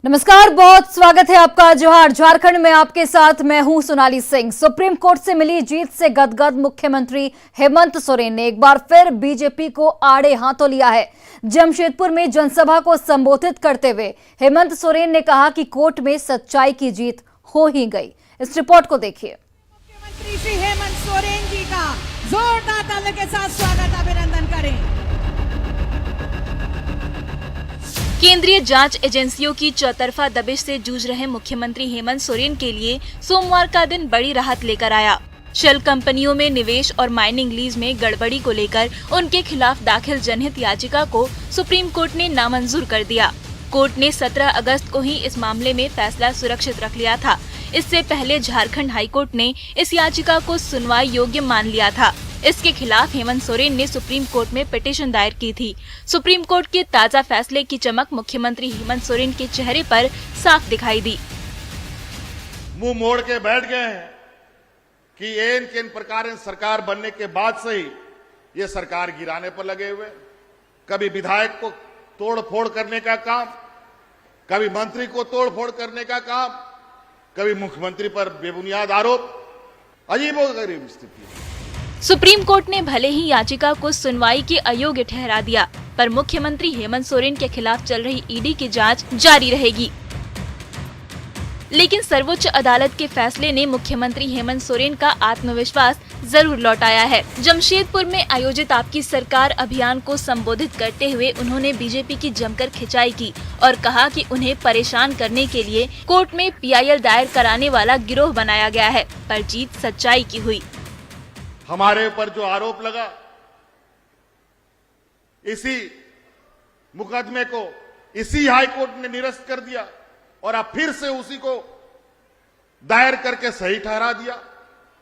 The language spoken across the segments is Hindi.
नमस्कार, बहुत स्वागत है आपका। जोहार। झारखंड में आपके साथ मैं हूं सोनाली सिंह। सुप्रीम कोर्ट से मिली जीत से गदगद मुख्यमंत्री हेमंत सोरेन ने एक बार फिर बीजेपी को आड़े हाथों लिया है। जमशेदपुर में जनसभा को संबोधित करते हुए हेमंत सोरेन ने कहा कि कोर्ट में सच्चाई की जीत हो ही गई। इस रिपोर्ट को देखिए। मुख्यमंत्री श्री हेमंत सोरेन जी का जोरदार तालियों के साथ स्वागत, अभिनंदन करें। केंद्रीय जांच एजेंसियों की चौतरफा दबिश से जूझ रहे मुख्यमंत्री हेमंत सोरेन के लिए सोमवार का दिन बड़ी राहत लेकर आया। शेल कंपनियों में निवेश और माइनिंग लीज में गड़बड़ी को लेकर उनके खिलाफ दाखिल जनहित याचिका को सुप्रीम कोर्ट ने नामंजूर कर दिया। कोर्ट ने 17 अगस्त को ही इस मामले में फैसला सुरक्षित रख लिया था। इससे पहले झारखंड हाईकोर्ट ने इस याचिका को सुनवाई योग्य मान लिया था। इसके खिलाफ हेमंत सोरेन ने सुप्रीम कोर्ट में पिटीशन दायर की थी। सुप्रीम कोर्ट के ताजा फैसले की चमक मुख्यमंत्री हेमंत सोरेन के चेहरे पर साफ दिखाई दी। मुंह मोड़ के बैठ गए हैं कि एन के प्रकार सरकार बनने के बाद से ही ये सरकार गिराने पर लगे हुए। कभी विधायक को तोड़ फोड़ करने का काम, कभी मंत्री को तोड़ फोड़ करने का काम, कभी मुख्यमंत्री पर बेबुनियाद आरोप। अजीबोगरीब स्थिति। सुप्रीम कोर्ट ने भले ही याचिका को सुनवाई के अयोग्य ठहरा दिया, पर मुख्यमंत्री हेमंत सोरेन के खिलाफ चल रही ईडी की जांच जारी रहेगी। लेकिन सर्वोच्च अदालत के फैसले ने मुख्यमंत्री हेमंत सोरेन का आत्मविश्वास जरूर लौटाया है। जमशेदपुर में आयोजित आपकी सरकार अभियान को संबोधित करते हुए उन्होंने बीजेपी की जमकर खिंचाई की और कहा कि उन्हें परेशान करने के लिए कोर्ट में पीआईएल दायर कराने वाला गिरोह बनाया गया है, पर जीत सच्चाई की हुई। हमारे ऊपर जो आरोप लगा, इसी मुकदमे को इसी हाईकोर्ट ने निरस्त कर दिया और अब फिर से उसी को दायर करके सही ठहरा दिया।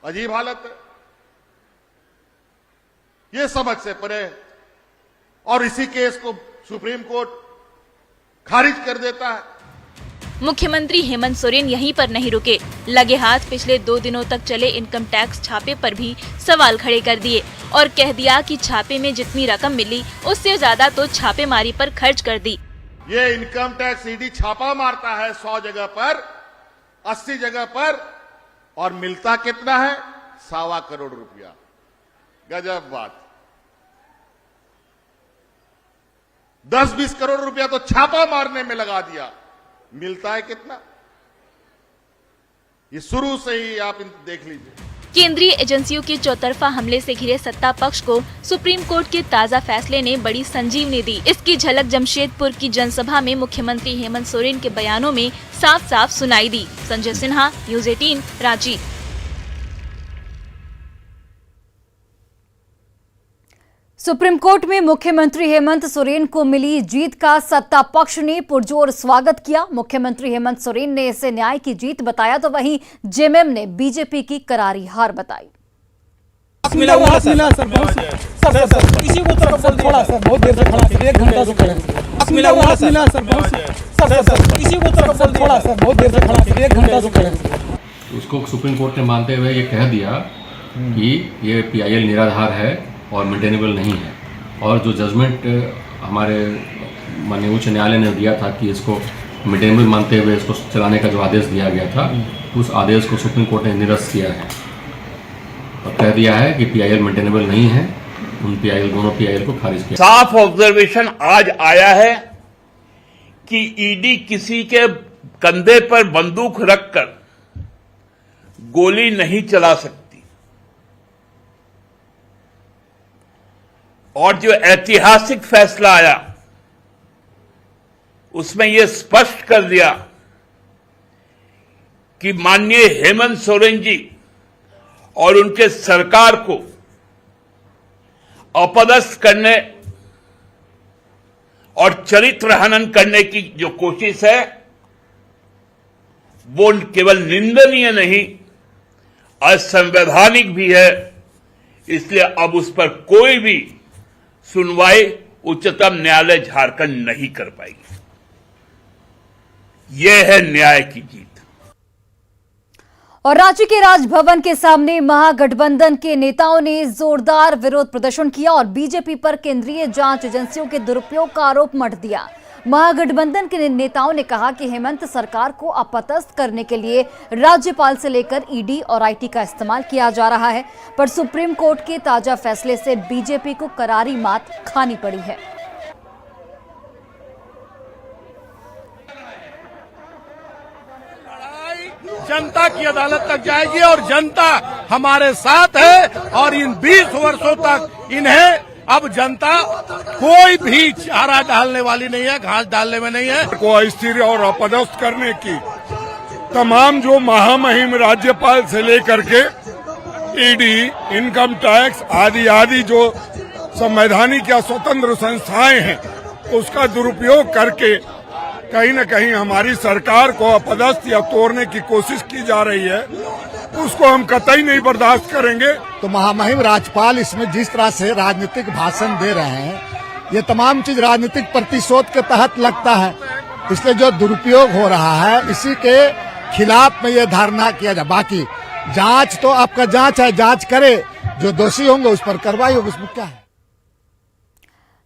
अजीब हालत है, ये समझ से परे है। और इसी केस को सुप्रीम कोर्ट खारिज कर देता है। मुख्यमंत्री हेमंत सोरेन यहीं पर नहीं रुके, लगे हाथ पिछले 2 दिनों तक चले इनकम टैक्स छापे पर भी सवाल खड़े कर दिए और कह दिया कि छापे में जितनी रकम मिली उससे ज्यादा तो छापेमारी पर खर्च कर दी। ये इनकम टैक्स ईडी छापा मारता है 100 जगह पर, 80 जगह पर, और मिलता कितना है? 1.25 करोड़ रुपया। गजब बात। 10-20 करोड़ रुपया तो छापा मारने में लगा दिया, मिलता है कितना? ये शुरू से ही आप देख लीजिए। केंद्रीय एजेंसियों के चौतरफा हमले से घिरे सत्ता पक्ष को सुप्रीम कोर्ट के ताजा फैसले ने बड़ी संजीवनी दी। इसकी झलक जमशेदपुर की जनसभा में मुख्यमंत्री हेमंत सोरेन के बयानों में साफ साफ सुनाई दी। Sanjay Sinha, news 18, Ranchi. Supreme court में मुख्यमंत्री हेमंत सोरेन को मिली जीत का सत्ता पक्ष ने पुरजोर स्वागत किया। मुख्यमंत्री हेमंत सोरेन ने इसे न्याय की जीत बताया, तो वहीं जेएमएम ने बीजेपी की करारी हार बताई। मिला सर, इसी को थोड़ा सर बहुत देर से खड़ा, 1 घंटा से खड़े। मिला सर, इसी को थोड़ा सर बहुत देर से खड़ा, 1 घंटा से खड़े। उसको सुप्रीम कोर्ट ने मानते हुए ये कह दिया कि ये पीआईएल निराधार है और मेंटेनेबल नहीं है, और जो जजमेंट हमारे माननीय उच्च न्यायालय ने दिया था कि इसको मेंटेनेबल मानते हुए इसको चलाने का जो आदेश दिया गया था, उस आदेश को सुप्रीम कोर्ट ने निरस्त किया है और कह दिया है कि पीआईएल मेंटेनेबल नहीं है। उन दोनों पीआईएल को खारिज किया। साफ ऑब्जर्वेशन आज आया है कि ईडी किसी के कंधे पर बंदूक रखकर गोली नहीं चला सकती, और जो ऐतिहासिक फैसला आया उसमें यह स्पष्ट कर दिया कि माननीय हेमंत सोरेन जी और उनके सरकार को अपदस्थ करने और चरित्र हनन करने की जो कोशिश है वो केवल निंदनीय नहीं, असंवैधानिक भी है। इसलिए अब उस पर कोई भी सुनवाई उच्चतम न्यायालय झारखंड नहीं कर पाएगी। यह है न्याय की जीत। और रांची के राजभवन के सामने महागठबंधन के नेताओं ने जोरदार विरोध प्रदर्शन किया और बीजेपी पर केंद्रीय जांच एजेंसियों के दुरुपयोग का आरोप मढ़ दिया। महागठबंधन के नेताओं ने कहा कि हेमंत सरकार को अपदस्थ करने के लिए राज्यपाल से लेकर ईडी और आईटी का इस्तेमाल किया जा रहा है, पर सुप्रीम कोर्ट के ताजा फैसले से बीजेपी को करारी मात खानी पड़ी है। जनता की अदालत तक जाएगी और जनता हमारे साथ है और इन 20 वर्षों तक इन्हें अब जनता कोई भी चारा डालने वाली नहीं है, घास डालने में नहीं है। को अस्थिर और अपदस्थ करने की तमाम जो महामहिम राज्यपाल से लेकर के ईडी, इनकम टैक्स आदि जो संवैधानिक या स्वतंत्र संस्थाएं हैं, उसका दुरुपयोग करके कहीं न कहीं हमारी सरकार को अपदस्थ या तोड़ने की कोशिश की जा रही है, उसको हम कतई नहीं बर्दाश्त करेंगे। तो महामहिम राज्यपाल इसमें जिस तरह से राजनीतिक भाषण दे रहे हैं, ये तमाम चीज राजनीतिक प्रतिशोध के तहत लगता है, इसलिए जो दुरुपयोग हो रहा है इसी के खिलाफ में ये धारणा किया जाए। बाकी जांच तो आपका जांच है, जांच करे, जो दोषी होंगे उस पर कार्रवाई होगी, उसमें क्या है।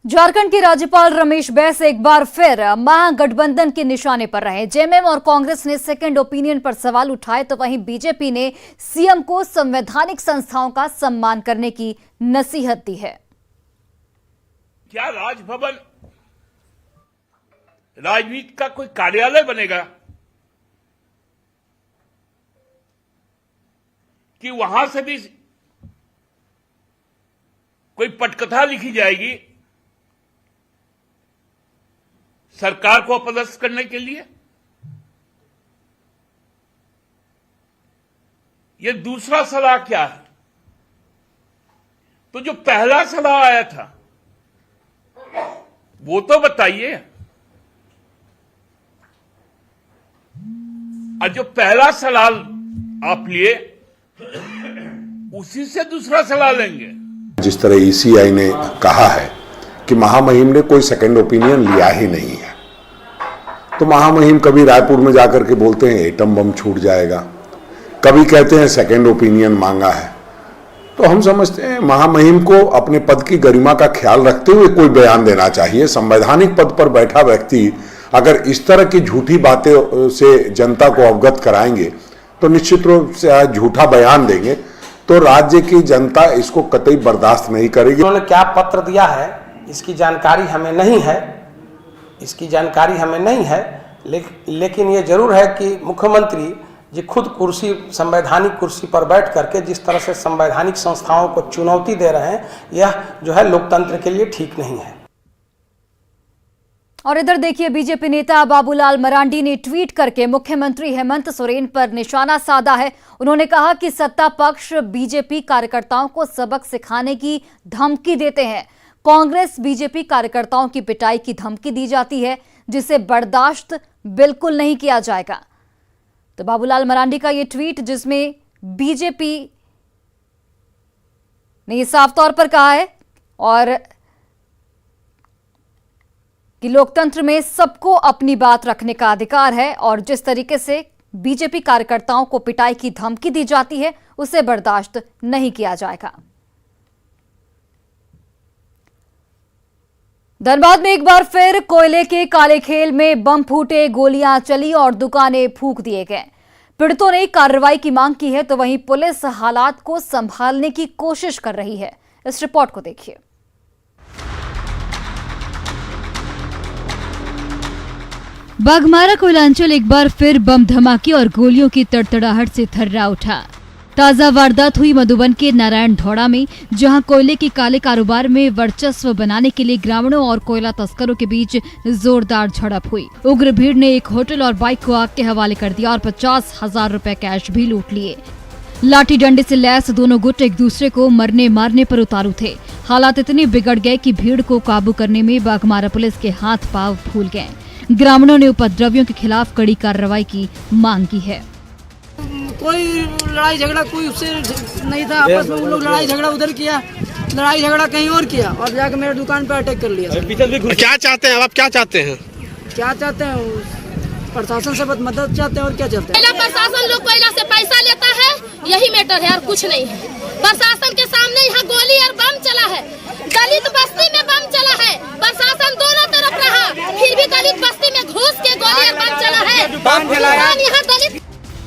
झारखंड के राज्यपाल रमेश बैस एक बार फिर महागठबंधन के निशाने पर रहे। जेएमएम और कांग्रेस ने सेकंड ओपिनियन पर सवाल उठाए, तो वहीं बीजेपी ने सीएम को संवैधानिक संस्थाओं का सम्मान करने की नसीहत दी है। क्या राजभवन राजनीति का कोई कार्यालय बनेगा कि वहां से भी कोई पटकथा लिखी जाएगी सरकार को अपदस्थ करने के लिए? ये दूसरा सलाह क्या है? तो जो पहला सलाह आया था वो तो बताइए। और जो पहला सलाह आप लिए उसी से दूसरा सलाह लेंगे। जिस तरह ईसीआई ने कहा है कि महामहिम ने कोई सेकंड ओपिनियन लिया ही नहीं है, तो महामहिम कभी रायपुर में जाकर के बोलते हैं एटम बम छूट जाएगा, कभी कहते हैं सेकंड ओपिनियन मांगा है। तो हम समझते हैं महामहिम को अपने पद की गरिमा का ख्याल रखते हुए कोई बयान देना चाहिए। संवैधानिक पद पर बैठा व्यक्ति अगर इस तरह की झूठी बातें से जनता को अवगत कराएंगे तो निश्चित रूप से आज झूठा बयान देंगे तो राज्य की जनता इसको कतई बर्दाश्त नहीं करेगी। उन्होंने क्या पत्र दिया है इसकी जानकारी हमें नहीं है, लेकिन ये जरूर है कि मुख्यमंत्री जी खुद संवैधानिक कुर्सी पर बैठ करके जिस तरह से संवैधानिक संस्थाओं को चुनौती दे रहे हैं, यह जो है लोकतंत्र के लिए ठीक नहीं है। और इधर देखिए, बीजेपी नेता बाबूलाल मरांडी ने ट्वीट करके मुख्यमंत्री हेमंत सोरेन पर निशाना साधा है। उन्होंने कहा कि सत्ता पक्ष बीजेपी कार्यकर्ताओं को सबक सिखाने की धमकी देते हैं। कांग्रेस बीजेपी कार्यकर्ताओं की पिटाई की धमकी दी जाती है, जिसे बर्दाश्त बिल्कुल नहीं किया जाएगा। तो बाबूलाल मरांडी का ये ट्वीट, जिसमें बीजेपी ने ये साफ तौर पर कहा है और कि लोकतंत्र में सबको अपनी बात रखने का अधिकार है और जिस तरीके से बीजेपी कार्यकर्ताओं को पिटाई की धमकी दी जाती है उसे बर्दाश्त नहीं किया जाएगा। धनबाद में एक बार फिर कोयले के काले खेल में बम फूटे, गोलियां चली और दुकानें फूंक दिए गए। पीड़ितों ने कार्रवाई की मांग की है, तो वहीं पुलिस हालात को संभालने की कोशिश कर रही है। इस रिपोर्ट को देखिए। बाघमारा कोयलांचल एक बार फिर बम धमाके और गोलियों की तड़तड़ाहट से थर्रा उठा। ताजा वारदात हुई मधुबन के नारायण धौड़ा में, जहां कोयले के काले कारोबार में वर्चस्व बनाने के लिए ग्रामीणों और कोयला तस्करों के बीच जोरदार झड़प हुई। उग्र भीड़ ने एक होटल और बाइक को आग के हवाले कर दिया और 50,000 रुपए कैश भी लूट लिए। लाठी डंडे से लैस दोनों गुट एक दूसरे को मरने मारने पर उतारू थे। हालात इतने बिगड़ गए कि भीड़ को काबू करने में बाघमारा पुलिस के हाथ पांव फूल गए। ग्रामीणों ने उपद्रवियों के खिलाफ कड़ी कार्रवाई की मांग की है। कोई लड़ाई झगड़ा कोई उससे नहीं था, आपस में वो लोग लड़ाई झगड़ा उधर किया, लड़ाई झगड़ा कहीं और किया और जाकर मेरे दुकान पर अटैक कर लिया। क्या चाहते हैं आप? क्या चाहते हैं? क्या चाहते हैं? प्रशासन से मदद चाहते हैं और क्या चाहते हैं? प्रशासन लोग कोयला से पैसा लेता है, यही मैटर है और कुछ नहीं है। प्रशासन के सामने यहाँ गोली और बम चला है, दलित बस्ती में बम चला है, प्रशासन दोनों तरफ रहा, फिर भी दलित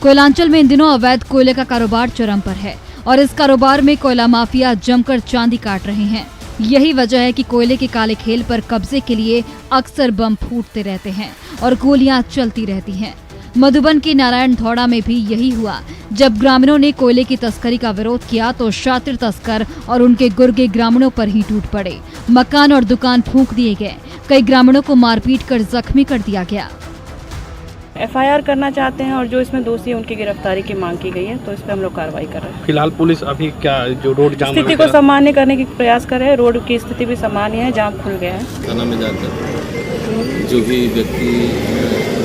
कोयलांचल में इन दिनों अवैध कोयले का कारोबार चरम पर है और इस कारोबार में कोयला माफिया जमकर चांदी काट रहे हैं। यही वजह है कि कोयले के काले खेल पर कब्जे के लिए अक्सर बम फूटते रहते हैं और गोलियां चलती रहती हैं। मधुबन के नारायण धौड़ा में भी यही हुआ। जब ग्रामीणों ने कोयले की तस्करी का विरोध किया तो शातिर तस्कर और उनके गुर्गे ग्रामीणों पर ही टूट पड़े। मकान और दुकान फूंक दिए गए। कई ग्रामीणों को मारपीट कर जख्मी कर दिया गया। एफआईआर करना चाहते हैं और जो इसमें दोषी है उनकी गिरफ्तारी की मांग की गई है, तो इस पर हम लोग कार्रवाई कर रहे हैं। फिलहाल पुलिस अभी क्या जो रोड जाम स्थिति को सामान्य करने की प्रयास कर रहे हैं। रोड की स्थिति भी सामान्य है, जाम खुल गया है। थाना में जाकर जो भी व्यक्ति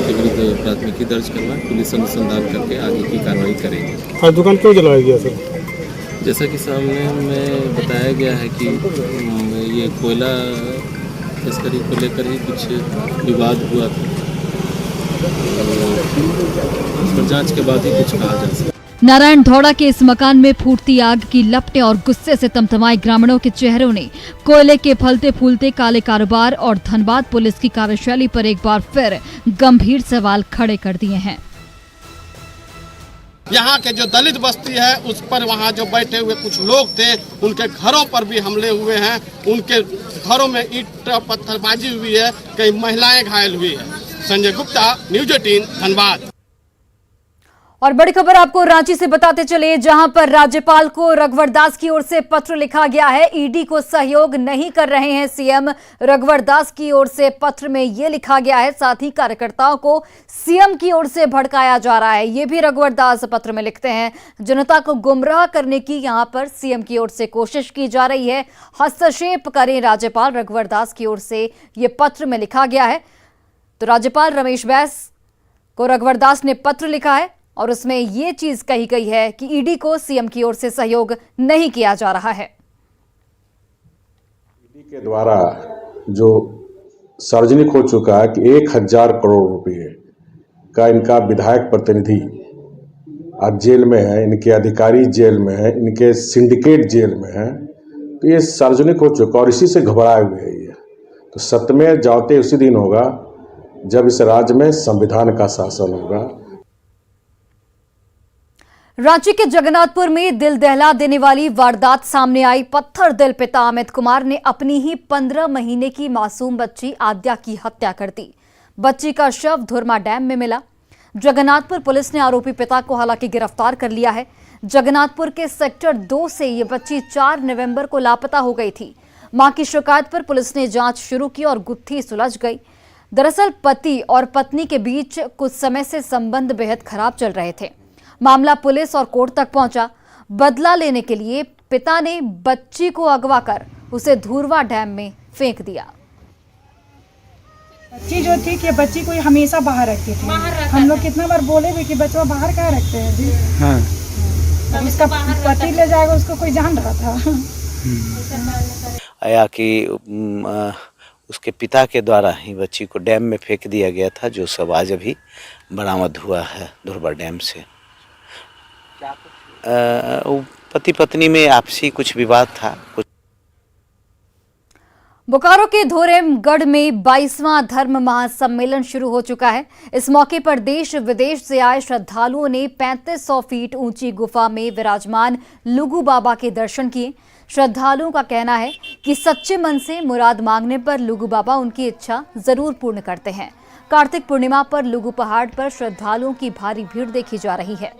के विरुद्ध प्राथमिकी दर्ज करना, पुलिस अनुसंधान करके आगे की कार्रवाई करेगी। आज दुकान क्यों जलाया गया सर? जैसा कि सामने में बताया गया है कि ये कोयला तस्करी को लेकर ही कुछ विवाद हुआ था, इस पर जांच के बाद ही कुछ कहा जा सकता है। नारायण धौड़ा के इस मकान में फूटती आग की लपटें और गुस्से से तमतमाए ग्रामीणों के चेहरों ने कोयले के फलते फूलते काले कारोबार और धनबाद पुलिस की कार्यशैली पर एक बार फिर गंभीर सवाल खड़े कर दिए हैं। यहाँ के जो दलित बस्ती है उस पर वहाँ जो बैठे हुए कुछ लोग थे, उनके घरों पर भी हमले हुए हैं। उनके घरों में ईंट पत्थरबाजी हुई है, कई महिलाएं घायल हुई है। संजय गुप्ता, न्यूज 18 धनबाद। और बड़ी खबर आपको रांची से बताते चले, जहां पर राज्यपाल को रघुवर दास की ओर से पत्र लिखा गया है। ईडी को सहयोग नहीं कर रहे हैं सीएम। रघुवर दास की ओर से पत्र में यह लिखा गया है। साथ ही कार्यकर्ताओं को सीएम की ओर से भड़काया जा रहा है, ये भी रघुवर दास पत्र में लिखते हैं। जनता को गुमराह करने की यहां पर सीएम की ओर से कोशिश की जा रही है। हस्तक्षेप करें राज्यपाल, रघुवर दास की ओर से यह पत्र में लिखा गया है। तो राज्यपाल रमेश बैस को रघुवर दास ने पत्र लिखा है और उसमें ये चीज कही गई है कि ईडी को सीएम की ओर से सहयोग नहीं किया जा रहा है। ईडी के द्वारा जो सार्वजनिक हो चुका है कि 1000 करोड़ रुपए का इनका विधायक प्रतिनिधि आज जेल में है, इनके अधिकारी जेल में है, इनके सिंडिकेट जेल में है, तो ये सार्वजनिक हो चुका और इसी से घबराए हुए है ये। तो सत्यमेव जयते उसी दिन होगा जब इस राज्य में संविधान का शासन होगा। रांची के जगन्नाथपुर में दिल दहला देने वाली वारदात सामने आई। पत्थर दिल पिता अमित कुमार ने अपनी ही 15 महीने की मासूम बच्ची आद्या की हत्या कर दी। बच्ची का शव धुरमा डैम में मिला। जगन्नाथपुर पुलिस ने आरोपी पिता को हालांकि गिरफ्तार कर लिया है। जगन्नाथपुर के सेक्टर 2 से ये बच्ची 4 नवंबर को लापता हो गई थी। मां की शिकायत पर पुलिस ने जांच शुरू की और गुत्थी सुलझ गई। दरअसल पति और पत्नी के बीच कुछ समय से संबंध बेहद खराब चल रहे थे। मामला पुलिस और कोर्ट तक पहुंचा। बदला लेने के लिए पिता ने बच्ची को अगवा कर उसे धुरवा डैम में फेंक दिया। बच्ची जो थी कि बच्ची को हमेशा बाहर रखती थी। हम लोग कितना बार बोले भी कि बच्चा बाहर क्या रखते हैं जी। हाँ। उसका पति ले जाएगा, उसको कोई जान रहा था। आया कि उसके पिता के द्वारा ही बच्ची को डैम में फेंक दिया गया था, जो सब आज अभी बरामद हुआ है धुरवा डैम से। पति पत्नी में आपसी कुछ विवाद था। बोकारो के धोरेमगढ़ में 22वां धर्म महासम्मेलन शुरू हो चुका है। इस मौके पर देश विदेश से आए श्रद्धालुओं ने 3500 फीट ऊंची गुफा में विराजमान लुगु बाबा के दर्शन किए। श्रद्धालुओं का कहना है कि सच्चे मन से मुराद मांगने पर लुगु बाबा उनकी इच्छा जरूर पूर्ण करते हैं। कार्तिक पूर्णिमा पर लुगु पहाड़ पर श्रद्धालुओं की भारी भीड़ देखी जा रही है।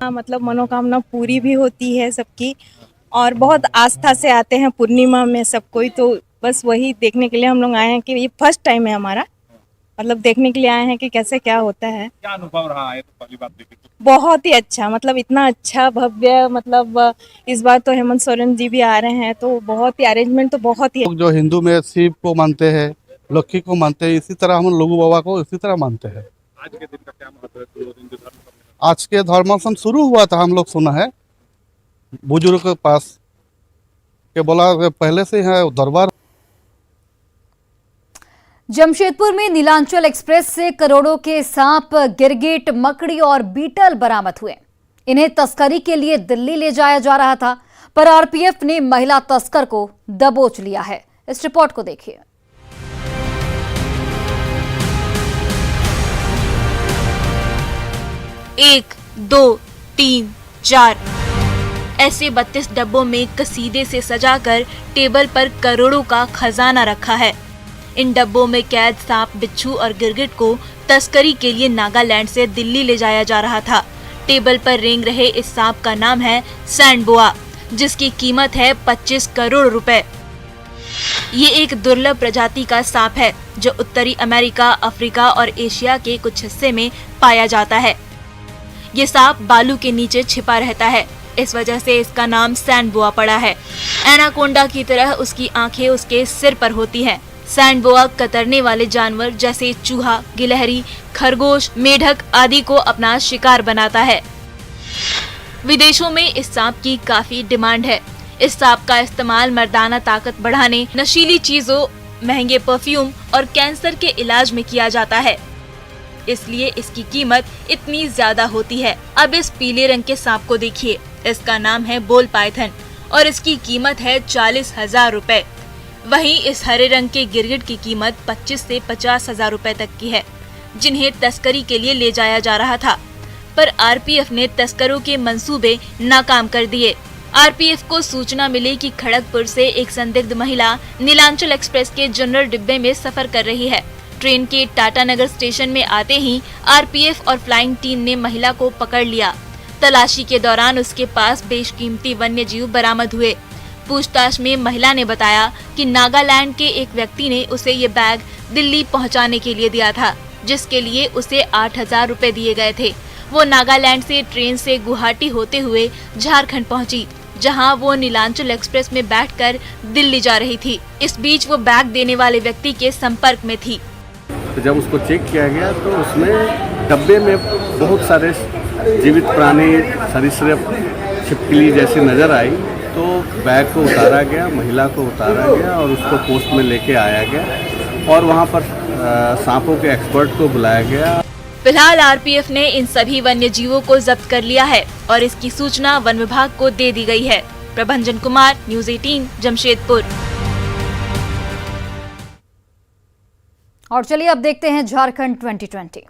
मतलब मनोकामना पूरी भी होती है सबकी, और बहुत आस्था से आते हैं पूर्णिमा में सब कोई। तो बस वही देखने के लिए हम लोग आए हैं कि ये फर्स्ट टाइम है हमारा, मतलब देखने के लिए आए हैं कि कैसे क्या होता है। क्या अनुभव रहा है? तो पहली बात देखिए बहुत ही अच्छा, मतलब इतना अच्छा भव्य, मतलब इस बार तो हेमंत सोरेन जी भी आ रहे हैं, तो बहुत ही अरेंजमेंट तो बहुत ही। जो हिंदू में शिव को मानते हैं, लक्ष्मी को मानते हैं, इसी तरह हम लुगु बाबा को इसी तरह मानते हैं। आज के दिन का क्या महत्व है? आज के धर्मासन शुरू हुआ था, हम लोग सुना है बुजुर्ग के पास के बोला पहले से है दरबार। जमशेदपुर में नीलांचल एक्सप्रेस से करोड़ों के सांप, गिरगिट, मकड़ी और बीटल बरामद हुए। इन्हें तस्करी के लिए दिल्ली ले जाया जा रहा था, पर आरपीएफ ने महिला तस्कर को दबोच लिया है। इस रिपोर्ट को देखिए। 1, 2, 3, 4 ऐसे 32 डब्बों में कसीदे से सजाकर टेबल पर करोड़ों का खजाना रखा है। इन डब्बों में कैद सांप, बिच्छू और गिरगिट को तस्करी के लिए नागालैंड से दिल्ली ले जाया जा रहा था। टेबल पर रेंग रहे इस सांप का नाम है सैंडबोआ, जिसकी कीमत है 25 करोड़ रुपए। ये एक दुर्लभ प्रजाति का सांप है जो उत्तरी अमेरिका, अफ्रीका और एशिया के कुछ हिस्से में पाया जाता है। ये सांप बालू के नीचे छिपा रहता है, इस वजह से इसका नाम सैंडबोआ पड़ा है। एनाकोंडा की तरह उसकी आंखें उसके सिर पर होती हैं। सैंडबोआ कतरने वाले जानवर जैसे चूहा, गिलहरी, खरगोश, मेढक आदि को अपना शिकार बनाता है। विदेशों में इस सांप की काफी डिमांड है। इस सांप का इस्तेमाल मर्दाना ताकत बढ़ाने, नशीली चीजों, महंगे परफ्यूम और कैंसर के इलाज में किया जाता है, इसलिए इसकी कीमत इतनी ज्यादा होती है। अब इस पीले रंग के सांप को देखिए, इसका नाम है बोल पाइथन और इसकी कीमत है 40,000 रुपए। वहीं इस हरे रंग के गिरगिट की कीमत 25 से 50,000 रुपए तक की है, जिन्हें तस्करी के लिए ले जाया जा रहा था, पर आरपीएफ ने तस्करों के मंसूबे नाकाम कर दिए। आरपीएफ को सूचना मिली कि खड़गपुर से एक संदिग्ध महिला नीलांचल एक्सप्रेस के जनरल डिब्बे में सफर कर रही है। ट्रेन के टाटानगर स्टेशन में आते ही आरपीएफ और फ्लाइंग टीम ने महिला को पकड़ लिया। तलाशी के दौरान उसके पास बेशकीमती वन्य जीव बरामद हुए। पूछताछ में महिला ने बताया कि नागालैंड के एक व्यक्ति ने उसे ये बैग दिल्ली पहुंचाने के लिए दिया था, जिसके लिए उसे 8,000 रुपए दिए गए थे। वो नागालैंड से ट्रेन से गुवाहाटी होते हुए झारखंड पहुंची, जहां वो नीलांचल एक्सप्रेस में बैठकर दिल्ली जा रही थी। इस बीच वो बैग देने वाले व्यक्ति के संपर्क में थी। तो जब उसको चेक किया गया तो उसमें डब्बे में बहुत सारे जीवित प्राणी, सरीसृप, छिपकली जैसी नजर आई। तो बैग को उतारा गया, महिला को उतारा गया और उसको पोस्ट में लेके आया गया और वहाँ पर सांपों के एक्सपर्ट को बुलाया गया। फिलहाल आरपीएफ ने इन सभी वन्य जीवों को जब्त कर लिया है और इसकी सूचना वन विभाग को दे दी गई है। प्रभंजन कुमार, न्यूज़ 18, जमशेदपुर। और चलिए अब देखते हैं झारखंड 2020।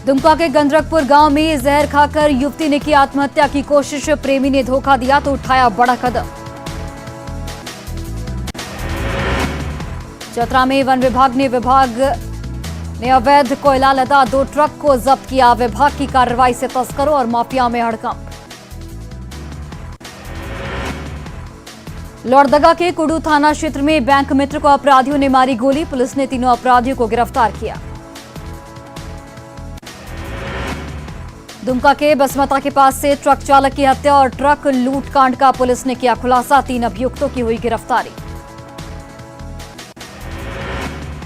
दुमका के गंदरकपुर गांव में जहर खाकर युवती ने की आत्महत्या की कोशिश। प्रेमी ने धोखा दिया तो उठाया बड़ा कदम। चतरा में वन विभाग ने अवैध कोयला लदा 2 ट्रक को जब्त किया। विभाग की कार्रवाई से तस्करों और माफिया में हड़कंप। लोहरदगा के कुडू थाना क्षेत्र में बैंक मित्र को अपराधियों ने मारी गोली। पुलिस ने तीनों अपराधियों को गिरफ्तार किया। दुमका के बसमता के पास से ट्रक चालक की हत्या और ट्रक लूटकांड का पुलिस ने किया खुलासा। 3 अभियुक्तों की हुई गिरफ्तारी।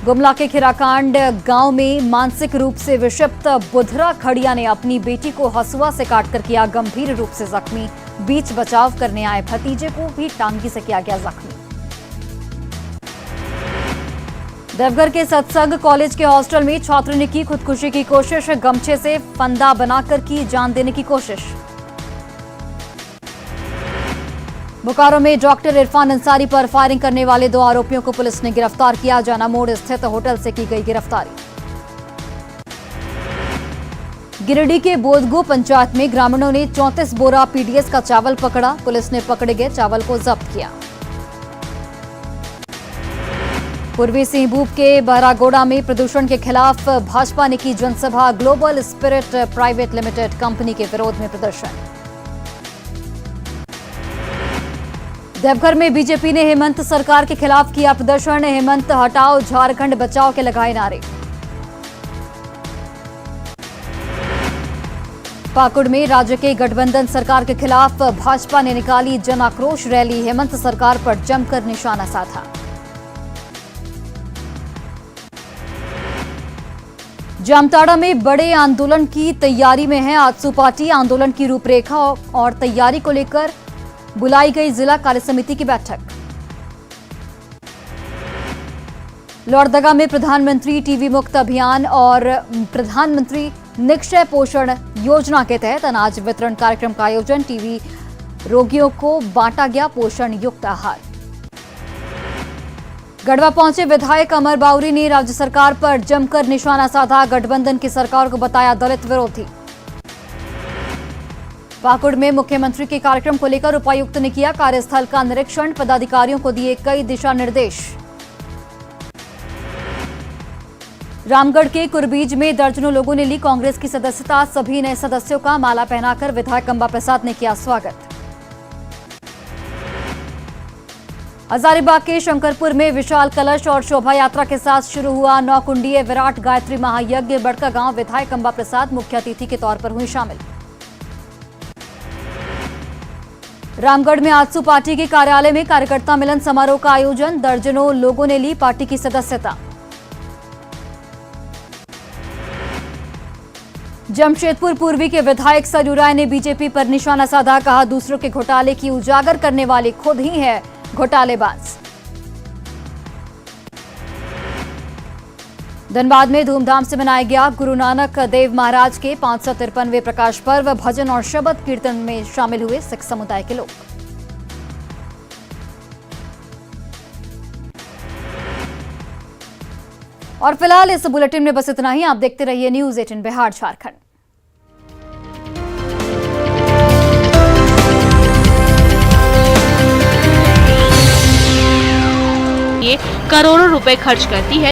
गुमला के खिराकांड गांव में मानसिक रूप से विक्षिप्त बुधरा खड़िया ने अपनी बेटी को हसुआ से काटकर किया गंभीर रूप से जख्मी। बीच बचाव करने आए भतीजे को भी टांगी से किया गया जख्मी। देवघर के सत्संग कॉलेज के हॉस्टल में छात्र ने की खुदकुशी की कोशिश। गमछे से फंदा बनाकर की जान देने की कोशिश। बोकारो में डॉक्टर इरफान अंसारी पर फायरिंग करने वाले 2 आरोपियों को पुलिस ने गिरफ्तार किया। जाना मोड़ स्थित होटल से की गई गिरफ्तारी। गिरिडीह के बोधगो पंचायत में ग्रामीणों ने 34 बोरा पीडीएस का चावल पकड़ा। पुलिस ने पकड़े गए चावल को जब्त किया। पूर्वी सिंहभूम के बहरागोड़ा में प्रदूषण के खिलाफ भाजपा ने की जनसभा। Global spirit private limited company के विरोध में प्रदर्शन। देवघर में बीजेपी ने हेमंत सरकार के खिलाफ किया प्रदर्शन। हेमंत हटाओ, झारखंड बचाओ के लगाए नारे। पाकुड़ में राज्य के गठबंधन सरकार के खिलाफ भाजपा ने निकाली जन आक्रोश रैली। हेमंत सरकार पर जमकर निशाना साधा। जामताड़ा में बड़े आंदोलन की तैयारी में है आजसू पार्टी। आंदोलन की रूपरेखा और तैयारी को लेकर बुलाई गई जिला कार्य समिति की बैठक। लोहरदगा में प्रधानमंत्री टीबी मुक्त अभियान और प्रधानमंत्री निक्षय पोषण योजना के तहत अनाज वितरण कार्यक्रम का आयोजन। टीबी रोगियों को बांटा गया पोषण युक्त आहार। गढ़वा पहुंचे विधायक अमर बाउरी ने राज्य सरकार पर जमकर निशाना साधा। गठबंधन की सरकार को बताया दलित विरोधी। पाकुड़ में मुख्यमंत्री के कार्यक्रम को लेकर उपायुक्त ने किया कार्यस्थल का निरीक्षण। पदाधिकारियों को दिए कई दिशा निर्देश। रामगढ़ के कुरबीज में दर्जनों लोगों ने ली कांग्रेस की सदस्यता। सभी नए सदस्यों का माला पहनाकर विधायक अंबा प्रसाद ने किया स्वागत। हजारीबाग के शंकरपुर में विशाल कलश और शोभा यात्रा के साथ शुरू हुआ 9 कुंडीय विराट गायत्री महायज्ञ। बड़का गांव विधायक अंबा प्रसाद मुख्य अतिथि के तौर पर हुई शामिल। रामगढ़ में आजसू पार्टी के कार्यालय में कार्यकर्ता मिलन समारोह का आयोजन। दर्जनों लोगों ने ली पार्टी की सदस्यता। जमशेदपुर पूर्वी के विधायक सरयू राय ने बीजेपी पर निशाना साधा। कहा दूसरों के घोटाले की उजागर करने वाले खुद ही है घोटालेबाज। धनबाद में धूमधाम से मनाया गया गुरु नानक देव महाराज के 553वें प्रकाश पर्व। भजन और शबद कीर्तन में शामिल हुए सिख समुदाय के लोग। और फिलहाल इस बुलेटिन में बस इतना ही। आप देखते रहिए न्यूज़ 18 बिहार झारखंड। करोड़ों रुपए खर्च करती है।